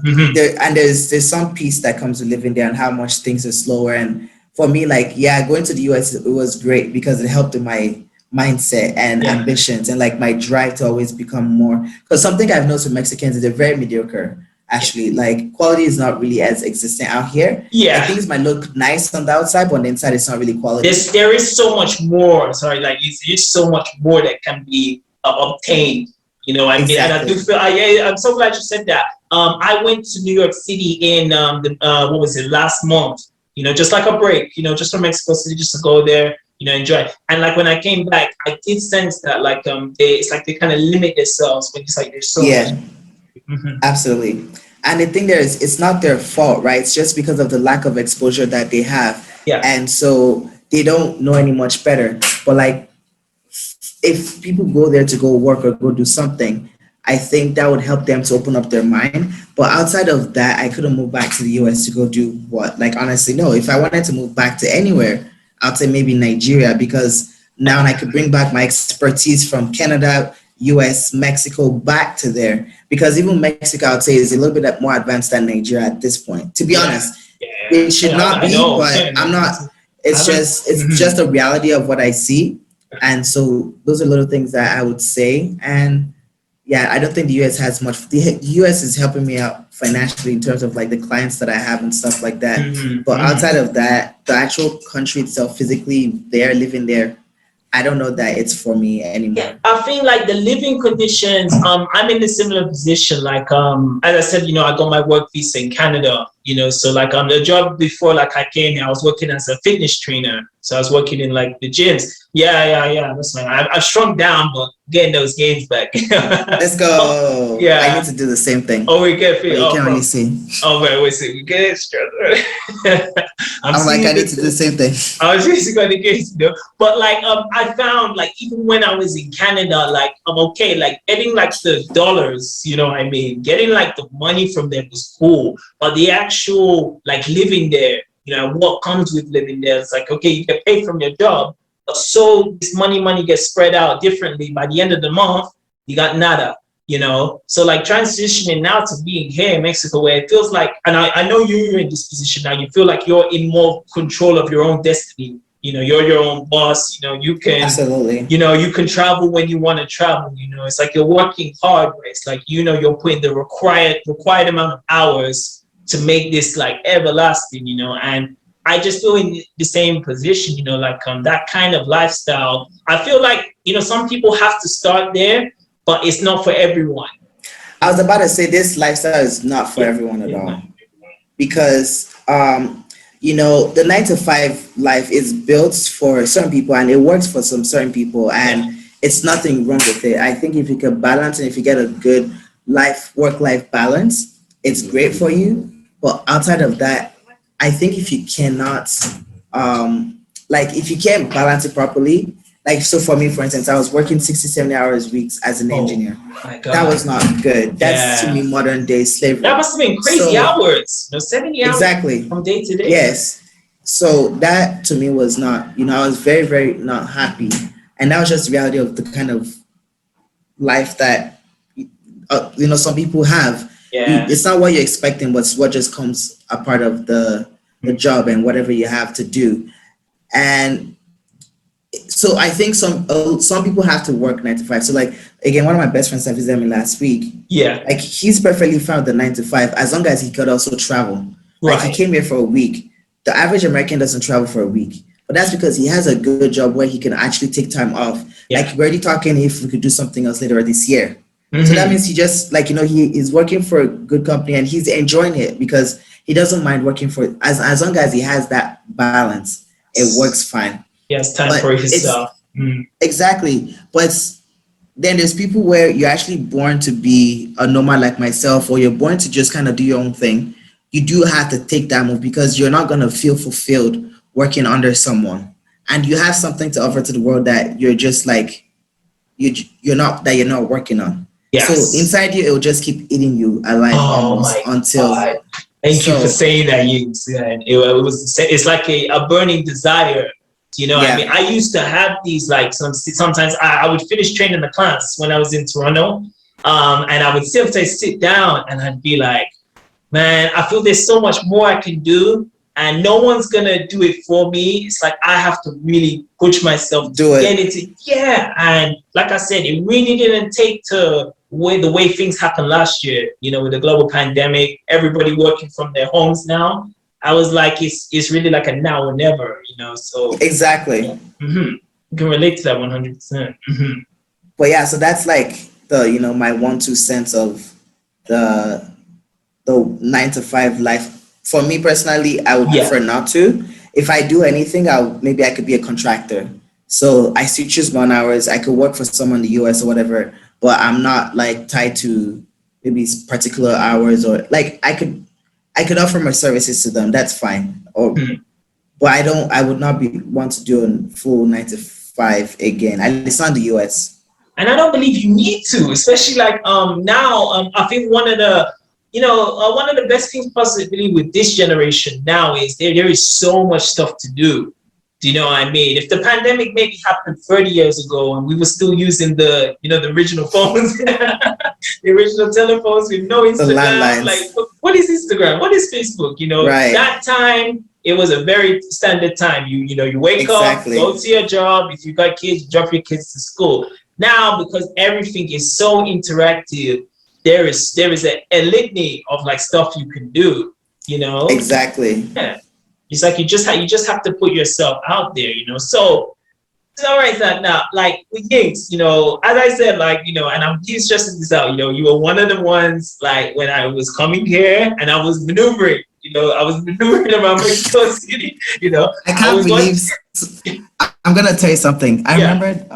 And there's some peace that comes with living there and how much things are slower. And for me, like, going to the US, it was great because it helped in my mindset and ambitions and like my drive to always become more. Because something I've noticed with Mexicans is they're very mediocre. Actually, like quality is not really as existent out here. Like, things might look nice on the outside, but on the inside, it's not really quality. There is so much more. Sorry, like it's so much more that can be obtained. You know, I mean, and I do feel. I'm so glad you said that. I went to New York City in what was it, last month? Just like a break. Just from Mexico City, just to go there. Enjoy. And like when I came back, I did sense that like it's like they kind of limit themselves, but it's like there's so much. Absolutely. And the thing there is, it's not their fault, right? It's just because of the lack of exposure that they have. Yeah. And so they don't know any much better. But like, if people go there to go work or go do something, I think that would help them to open up their mind. But outside of that, I couldn't move back to the US to go do what? Like, honestly, no. If I wanted to move back to anywhere, I'd say maybe Nigeria, because now I could bring back my expertise from Canada, US, Mexico back to there. Because even Mexico, I would say, is a little bit more advanced than Nigeria at this point. To be honest, it should not be, but I'm not. It's just a reality of what I see. And so those are little things that I would say. And I don't think the US has much. The US is helping me out financially in terms of like the clients that I have and stuff like that. But outside of that, the actual country itself, physically there, living there, I don't know that it's for me Yeah, anymore. I think like the living conditions, I'm in a similar position. Like, as I said, I got my work visa in Canada, so like the job before like I came here, I was working as a fitness trainer. So I was working in like the gyms. Yeah. That's fine. I've shrunk down, but getting those gains back. Let's Oh, go. I need yeah. to do the same thing, Oh, we get fit. but you Oh, can only see. oh, wait, see, we get it. I'm I'm like, I seeing need to do the this. same thing. I was just gonna get but like I found like even when I was in Canada, like I'm okay, like getting like the dollars, what I mean, getting like the money from them was cool, but the actual like living there, what comes with living there, it's like okay, you get paid from your job, but so this money gets spread out differently. By the end of the month, you got nada. So like transitioning now to being here in Mexico, where it feels like, and I know you're in this position now, you feel like you're in more control of your own destiny. You're your own boss. You can, Absolutely. you can travel when you want to travel. It's like you're working hard, right? It's like you're putting the required amount of hours to make this like everlasting. And I just feel in the same position. Like that kind of lifestyle. I feel like some people have to start there, but it's not for everyone. I was about to say this lifestyle is not for everyone at all, because the 9 to 5 life is built for certain people and it works for some certain people, and it's nothing wrong with it. I think if you can balance and if you get a good work-life balance, it's great for you. But outside of that, I think if you cannot, like if you can't balance it properly, like so for me, for instance, I was working 60, 70 hours weeks as an engineer. My God. That was not good. That's to me modern day slavery. That must have been crazy hours. 70 hours exactly from day to day. Yes. So that to me was not, I was very, very not happy. And that was just the reality of the kind of life that, some people have. Yeah. It's not what you're expecting, but it's what just comes a part of the job and whatever you have to do. And so I think some people have to work 9 to 5. So like again, one of my best friends that visited me last week. Yeah. Like he's perfectly fine with the 9 to 5 as long as he could also travel. Right. Like he came here for a week. The average American doesn't travel for a week, but that's because he has a good job where he can actually take time off. Yeah. Like we're already talking if we could do something else later this year. Mm-hmm. So that means he just like, he is working for a good company and he's enjoying it because he doesn't mind working for as long as he has that balance, it works fine. He has time for himself. Exactly. But then there's people where you're actually born to be a nomad like myself, or you're born to just kind of do your own thing. You do have to take that move because you're not going to feel fulfilled working under someone. And you have something to offer to the world that you're just like, you're not working on. Yes. So inside you, it will just keep eating you alive almost until. God. Thank you for saying that, YinkZz. It's like a burning desire. I mean, I used to have these like sometimes I would finish training the class when I was in Toronto, and I would simply sit down and I'd be like, man, I feel there's so much more I can do, and no one's gonna do it for me. It's like I have to really push myself to get into and like I said, it really didn't take to the way things happened last year. With the global pandemic, everybody working from their homes now. I was like, it's really like a now or never, so. Exactly. Mm-hmm. You can relate to that 100%. Mm-hmm. But yeah, so that's like the, my 1-2 cents of the 9 to 5 life. For me personally, I would prefer not to. If I do anything, maybe I could be a contractor. So I still choose my own hours. I could work for someone in the US or whatever, but I'm not like tied to maybe particular hours, or like I could offer my services to them. That's fine. But I would not want to do a full 9 to 5 again. At least not in the US. And I don't believe you need to, especially like now. I think one of the best things possibly with this generation now is there is so much stuff to do. Do you know what I mean? If the pandemic maybe happened 30 years ago and we were still using the original phones, the original telephones with no Instagram, like what is Instagram? What is Facebook? That time it was a very standard time. You wake up, go to your job. If you got kids, drop your kids to school. Now, because everything is so interactive, there is a litany of like stuff you can do. Exactly. Yeah. It's like you just have to put yourself out there, So all right, that now, like with Yinks, as I said, like, and I'm keep stressing this out, you were one of the ones, like, when I was coming here and I was maneuvering, I was maneuvering around Mexico City, I I can't was believe. watching, I'm gonna tell you something. I yeah, remembered.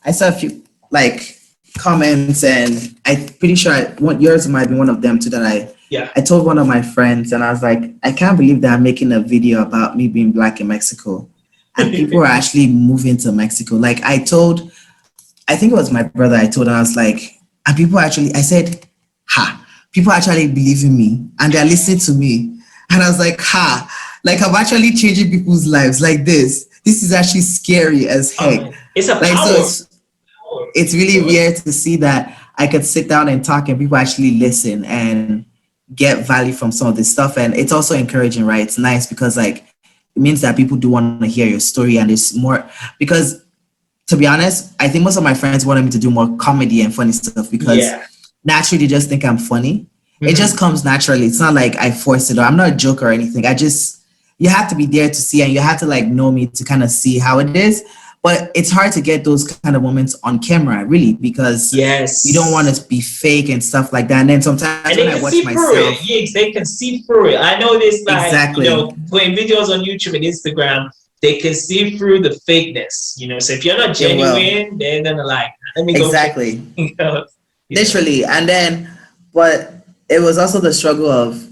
I saw a few like comments, and I'm pretty sure yours might be one of them too. That yeah, I told one of my friends, and I was like, I can't believe that I'm making a video about me being black in Mexico, and people are actually moving to Mexico. Like I think it was my brother. I told, and I was like, and people actually, I said, ha, people actually believe in me, and they're listening to me, and I was like, ha, like I'm actually changing people's lives like this. This is actually scary as oh heck. man, it's a Like so, power, power, it's really weird to see that I could sit down and talk and people actually listen and get value from some of this stuff. And it's also encouraging, right? It's nice because like it means that people do want to hear your story, and it's more because to be honest, I think most of my friends wanted me to do more comedy and funny stuff because yeah, naturally they just think I'm funny. It hmm, just comes naturally. It's not like I force it or I'm not a joke or anything. You have to be there to see and you have to like know me to kind of see how it is. But it's hard to get those kind of moments on camera, really, because you don't want yes. to be fake and stuff like that. And then sometimes And when they I can watch see through it. myself, Yes, they can see through it. I know this, like, exactly, putting videos on YouTube and Instagram, they can see through the fakeness. So if you're not it will. genuine, they're gonna like, let me go check Exactly. this out. Literally. And then, but it was also the struggle of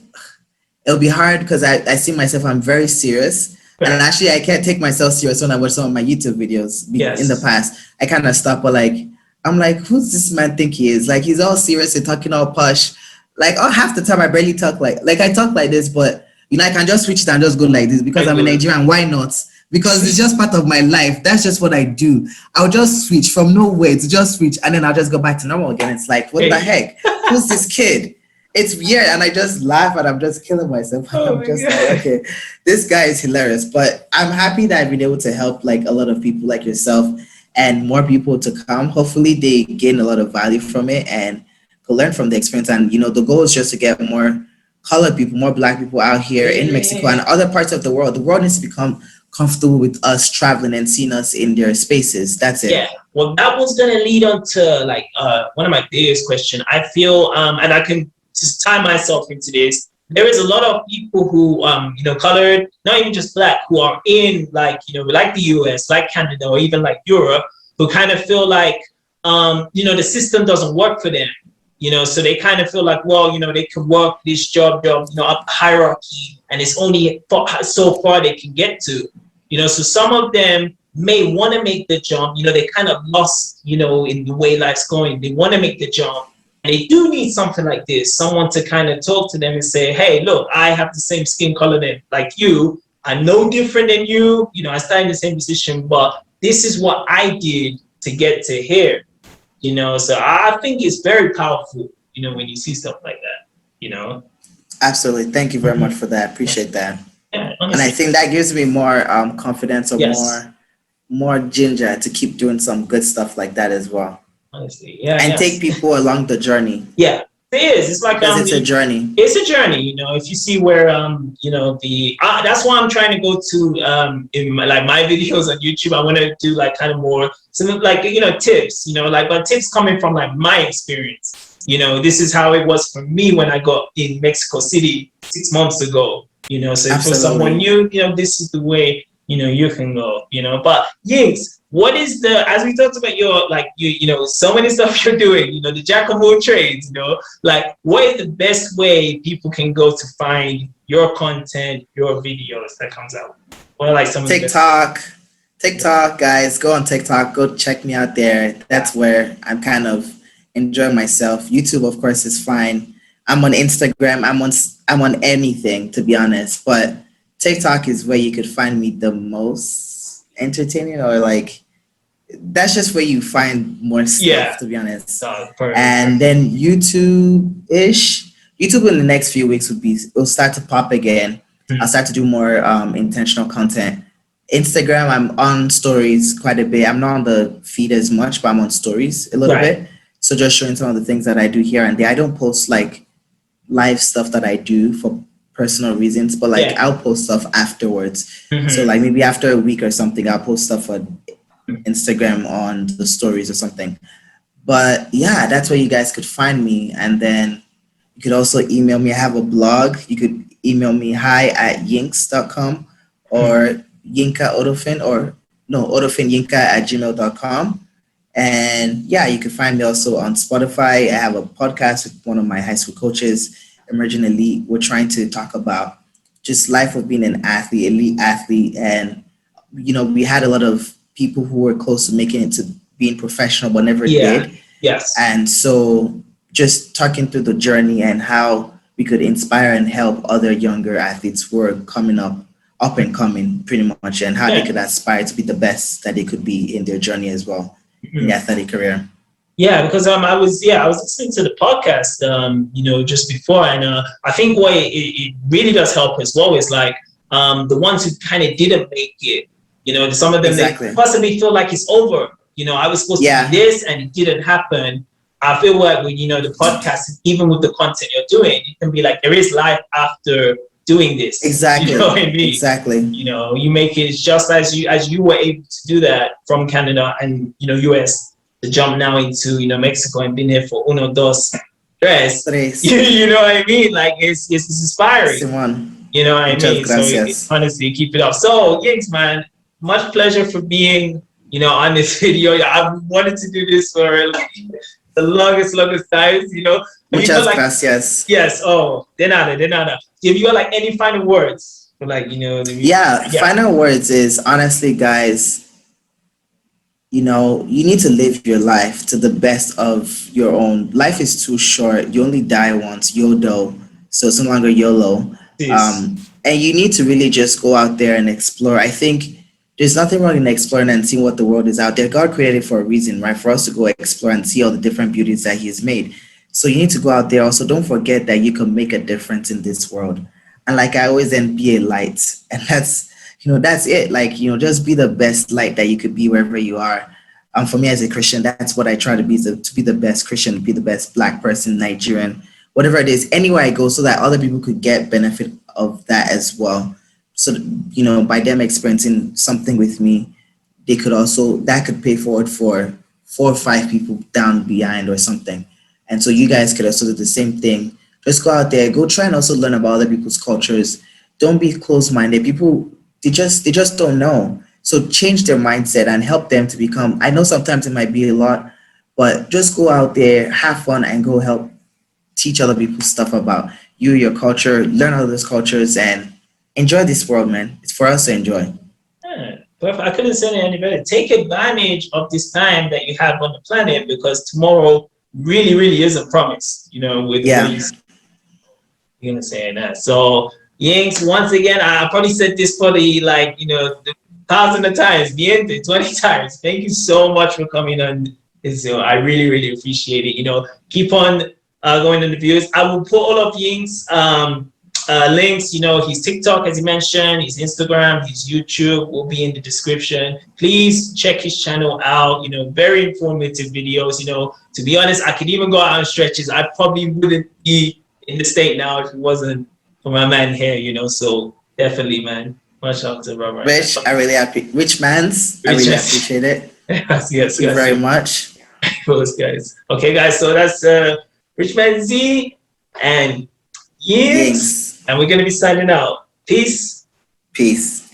it'll be hard because I see myself, I'm very serious. And Right. actually, I can't take myself serious when I watch some of my YouTube videos in the Yes. past. I kind of stop, but like, I'm like, who's this man think he is? Like, he's all serious and talking all posh. Like, oh, half the time I barely talk like I talk like this, but I can just switch it and just go like this because I I'm in go. Nigeria. And why not? Because it's just part of my life. That's just what I do. I'll just switch from nowhere to just switch, and then I'll just go back to normal again. It's like, what the heck? Who's this kid? It's weird, and I just laugh and I'm just killing myself. And Oh I'm my just like, god. okay, this guy is hilarious. But I'm happy that I've been able to help like a lot of people like yourself and more people to come. Hopefully, they gain a lot of value from it and could learn from the experience. And the goal is just to get more colored people, more black people out here in Mexico and Yeah. other parts of the world. The world needs to become comfortable with us traveling and seeing us in their spaces. That's Yeah. it. Well, that was gonna lead on to like one of my biggest question. I feel and I can just tie myself into this. There is a lot of people who colored, not even just black, who are in like like the US, like Canada, or even like Europe, who kind of feel like the system doesn't work for them. So they kind of feel like, well, they can work this job, up hierarchy, and it's only so far they can get to. So some of them may want to make the jump. They kind of lost, in the way life's going. They want to make the jump. And they do need something like this, someone to kind of talk to them and say, hey, look, I have the same skin color like you. I'm no different than you. I started in the same position, but this is what I did to get to here. So I think it's very powerful, when you see stuff like that. Absolutely. Thank you very much Mhm. for that. Appreciate that. Yeah, And I honestly. think that gives me more confidence or Yes. more ginger to keep doing some good stuff like that as well. Honestly. Yeah, And take yes. people along the journey Yeah, it is. It's like because it's a journey. it's a journey. If you see where the that's why I'm trying to go to in my videos on YouTube. I want to do like kind of more some like tips. Like but tips coming from like my experience. This is how it was for me when I got in Mexico City 6 months ago. So if for someone Absolutely. new, this is the way you can go. But Yinks, what is the, as we talked about your like so many stuff you're doing, the jack of all trades, like what is the best way people can go to find your content, your videos that comes out? What are like some of the best ways? TikTok. TikTok, guys, go on TikTok. Go check me out there. Yeah. That's where I'm kind of enjoying myself. YouTube, of course, is fine. I'm on Instagram. I'm on anything, to be honest. But TikTok is where you could find me the most entertaining, or like that's just where you find more stuff, Yeah. to be honest. Perfect. And then YouTube-ish. YouTube in the next few weeks will start to pop again. I'll Mhm. start to do more intentional content. Instagram, I'm on stories quite a bit. I'm not on the feed as much, but I'm on stories a little Right. bit. So just showing some of the things that I do here and there. I don't post like live stuff that I do for personal reasons, but like Yeah. I'll post stuff afterwards. So Hmm. like maybe after a week or something, I'll post stuff for Instagram on the stories or something. But yeah, that's where you guys could find me. And then you could also email me. I have a blog. You could email me hi@yinks.com or Yinka Odofin or no, Odofin Yinka @gmail.com. And yeah, you can find me also on Spotify. I have a podcast with one of my high school coaches, Emerging Elite. We're trying to talk about just life of being an athlete, elite athlete. And, we had a lot of people who were close to making it to being professional, but never Yeah. did. Yes. And so just talking through the journey and how we could inspire and help other younger athletes who are coming up and coming pretty much, and how they Yeah. could aspire to be the best that they could be in their journey as well in their athletic career. Yeah, because I was listening to the podcast just before, and I think what it really does help as well is like the ones who kind of didn't make it, some of them they Exactly. possibly feel like it's over. I was supposed to Yeah. be this and it didn't happen. I feel like with the podcast, even with the content you're doing, it can be like there is life after doing this. Exactly. You know what I mean? Exactly. You make it just as you were able to do that from Canada and US to jump now into Mexico and been here for uno dos tres. Tres. You know what I mean? Like it's inspiring. Simon. You know what I Muchas mean? gracias. So honestly, keep it up. So Yinks, man, much pleasure for being on this video. I've wanted to do this for like the longest times. Muchas gracias. Yes. Oh, de nada. If you got like any final words for like Yeah. Final words is honestly, guys. You need to live your life to the best of your own. Life is too short. You only die once, YOLO. So it's no longer YOLO. And you need to really just go out there and explore. I think there's nothing wrong in exploring and seeing what the world is out there. God created it for a reason, right? For us to go explore and see all the different beauties that He has made. So you need to go out there. Also, don't forget that you can make a difference in this world. And like I always end, be a light. And that's it. Like, just be the best light that you could be wherever you are. For me as a Christian, that's what I try to be, to be the best Christian, to be the best Black person, Nigerian, whatever it is, anywhere I go, so that other people could get benefit of that as well. So, by them experiencing something with me, that could pay forward for 4 or 5 people down behind or something. And so you guys could also do the same thing. Just go out there, go try and also learn about other people's cultures. Don't be closed-minded. People, they just don't know. So change their mindset and help them to become, I know sometimes it might be a lot, but just go out there, have fun, and go help teach other people stuff about you, your culture, learn other cultures, and enjoy this world, man. It's for us to enjoy. Yeah, perfect. I couldn't say it any better. Take advantage of this time that you have on the planet, because tomorrow really, really isn't promised, with you're gonna say that. So Yinks, once again, I probably said this for the the 1,000 times, 20 times. Thank you so much for coming on. So I really, really appreciate it. Keep on going to the views. I will put all of Yinks links, his TikTok, as you mentioned, his Instagram, his YouTube will be in the description. Please check his channel out. Very informative videos. To be honest, I could even go out on stretches. I probably wouldn't be in the state now if it wasn't for my man here. So definitely, man. Much out to Robert. Rich, I really appreciate RichManZ. I really appreciate it. Yes, Thank you very much. Those guys. Okay, guys. So that's RichManZ and Yinks. And we're gonna be signing out. Peace. Peace.